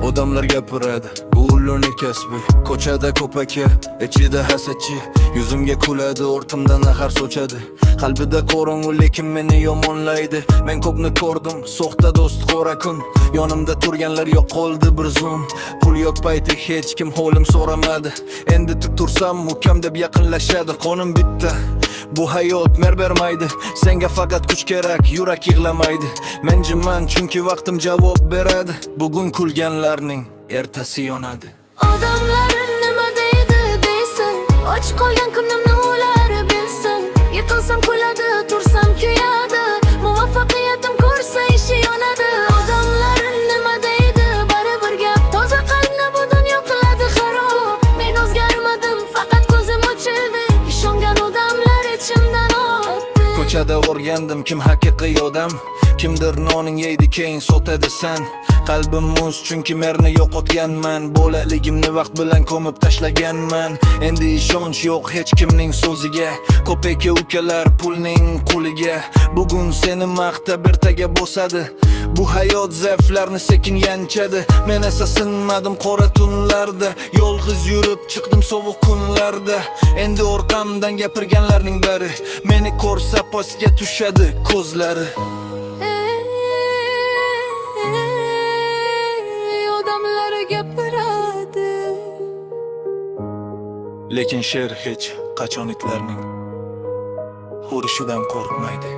Odamlar gapiradi, bu ularning kasbi. Ko'chada ko'p aka, ichida hasadchi. Yuzimga kuladi, ortimdan zahar sochadi. Qalbida qorong'u lekin meni yomonlaydi. Men ko'pni ko'rdim, soxta do'st qora kun. Yonimda turganlar yo'q qoldi bir zum. Pul yo'q payti hech kim holim so'ramadi. Endi tik tursam ukam deb yaqinlashadi. Qonim bitta, bu hayot mer bermaydi. Senga faqat kuch kerak, yurak yig'lamaydi. Men jimman chunki vaqtim javob beradi. Bugun kulganlarning ertasi yonadi. Odamlar nima deydi deysin, och qolgan kunimni ular bilsin. Yiqilsam kuladi, tursam kuyadi, muvaffaqiyatim ko'rsa ishi yonadi. Odamlar nima deydi baribir gap, toza qalbni bu dunyo qiladi xarob. Men o'zgarmadim, faqat ko'zim ochildi, ishongan odamlar ichimdan o'tdi. Ko'chada o'rgandim kim haqiqiy odam, kimdir noning yeydi keyin sotadi san. Qalbim muz chunki merni yo'qotganman. Bolaligimni vaqt bilan ko'mib tashlaganman. Endi ishonch yo'q hech kimning so'ziga. Ko'p aka ukalar pulning quliga. Bugun seni maqtab ertaga bosadi. Bu hayot zaiflarni sekin yanchadi. Men esa sinmadim qora tunlarda. Yolg'iz yurib chiqdim sovuq kunlarda. Endi orqamdan gapirganlarning bari meni ko'rsa postga tushadi ko'zlari. Odamlar gapiradi, Lekin she'r hech qachon itlarning urishidan qo'rqmaydi.